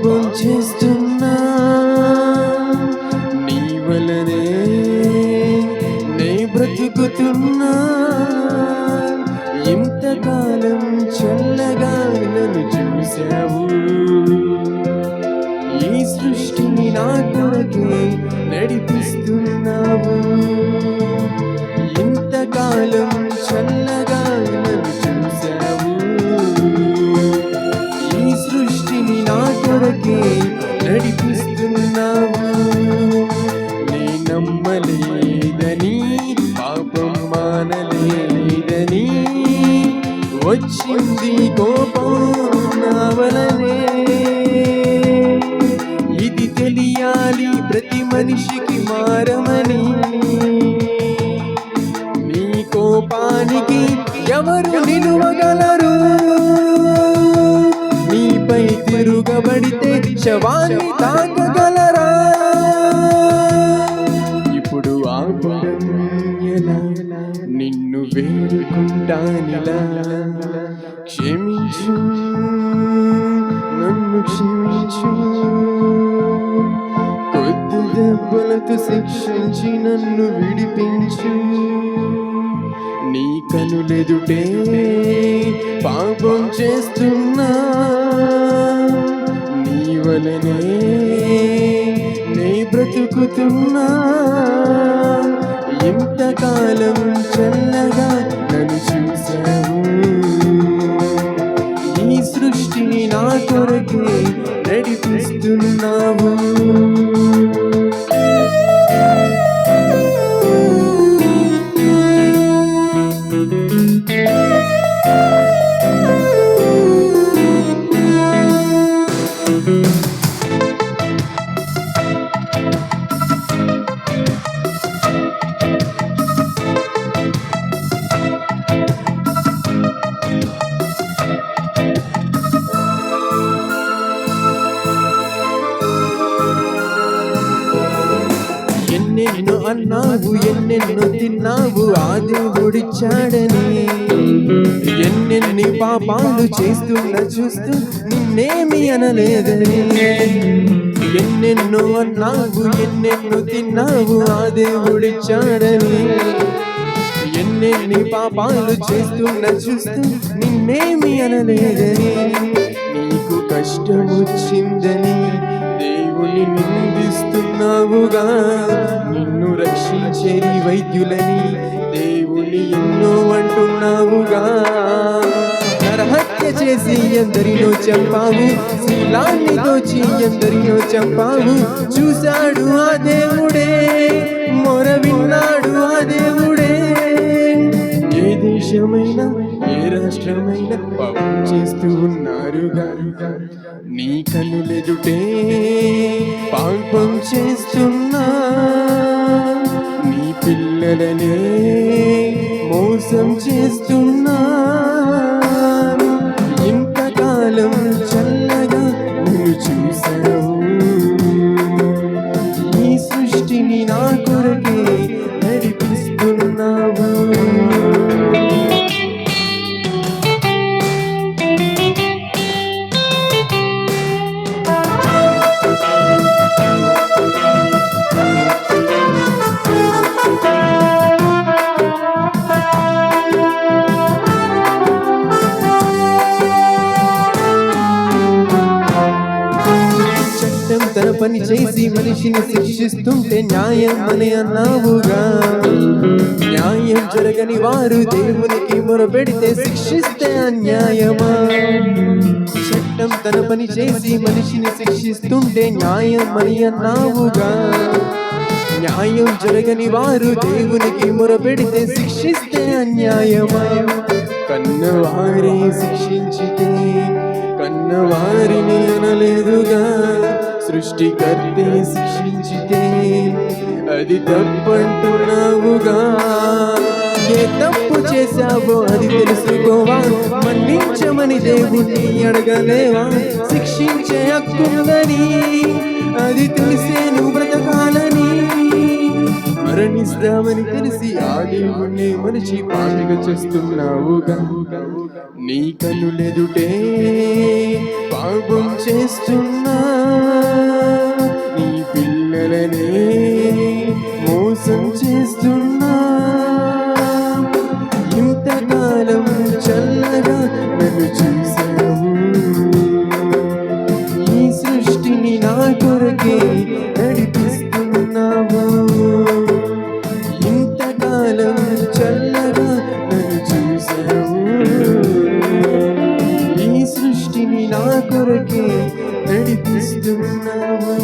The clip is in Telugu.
పాపం చేస్తున్నా నీ వలనే నే బ్రతుకుతున్నా ఇంతకాలం చల్లగా నన్ను చూశావు ఈ సృష్టిని నా కొరకే నడిపిస్తున్నావు ఇంతకాలం చల్లగా నన్ను చూశావు ఈ సృష్టిని నా కొరకే నడిపిస్తున్నావు నీ నమ్మలేదని పాపం మానలేదని వచ్చింది కోపం నా వలనే ఇది తెలియాలి ప్రతి మనిషికి మారమని నీ కోపానికి ఎవరు నిలువగలరు నీపై తిరుగబడితే శవాన్ని తాకగలరా ఇప్పుడు ఆపడం ఎలా నిన్ను వేడుకుంటానిలా క్షమించు నన్ను క్షమించు కొద్ది దెబ్బలతో శిక్షించి నన్ను విడిపించు నీ కనులెదుటే పాపం చేస్తున్నా నీ వలనే నే బ్రతుకుతున్నా ఇంతకాలం చల్లగా నన్ను చూశావు ఈ సృష్టిని నా కొరకే నడిపిస్తున్నావు ఎన్నెన్నో అన్నావు ఎన్నెన్నో తిన్నావు ఆ దేవుడిచ్చాడని ఎన్నెన్ని పాపాలు చేస్తున్నా చూస్తూ నిన్నేమి అనలేదని ఎన్నెన్నో అన్నావు ఎన్నెన్నో తిన్నావు ఆ దేవుడిచ్చాడని ఎన్నెన్ని పాపాలు చేస్తున్నా చూస్తూ నిన్నేమి అనలేదని నీకు కష్టం వచ్చిందని దేవుని నిందిస్తున్నావుగా నిన్ను రక్షించేది వైద్యులని దేవుని ఎన్నో అంటున్నావుగా నరహత్య చేసి ఎందరినో చంపావు శీలాన్ని దోచి ఎందరినో చంపావు చూశాడు ఆ దేవుడే మొర విన్నాడు ఆ దేవుడే ఏ దేశమైనా ఏ రాష్ట్రమైనా పాపం చేస్తూ ఉన్నారుగా నీ కనులెదుటే పాపం చేస్తున్నా నీ పిల్లలనే మోసం చేస్తున్నా ఇంతకాలం చల్లగా నువ్వు చూసావు ఈ సృష్టిని నా కొరకే నడిపిస్తున్నావు తన పని చేసి మనిషిని శిక్షిస్తుంటే న్యాయం అని అన్నావుగా న్యాయం జరగని వారు దేవునికి మొరపెడితే శిక్షిస్తే అన్యాయమా చట్టం తన పని చేసి మనిషిని శిక్షిస్తుంటే న్యాయం అని అన్నావుగా న్యాయం జరగని వారు దేవునికి మొరపెడితే శిక్షిస్తే అన్యాయమా కన్నవారే శిక్షించితే కన్నవారిని అనలేదుగా సృష్టికర్తే శిక్షించితే అది తప్పంటున్నావుగా ఏ తప్పు చేశావో అది తెలుసుకోవా? మన్నించమని దేవుణ్ణి అడగలేవా? శిక్షించే హక్కుందని అది తెలిసే నువ్వు బ్రతకాలని. మరణిస్తామని తెలిసి ఆ దేవుణ్ణి మనిషి పాపిగా చేస్తున్నావుగా. నీ కన్నులెదుటే పాపం చేస్తున్నా, నీ పిల్లలనే మోసం చేస్తున్నా. ఇంతకాలం చల్లగా నన్ను చూసావు, ఈ సృష్టిని నా కొరకే నడిపిస్తున్నావు. ఇంతకాలం చల్లగా నన్ను చూసావు, ఈ సృష్టిని నా కొరకే నడిపిస్తున్నావు.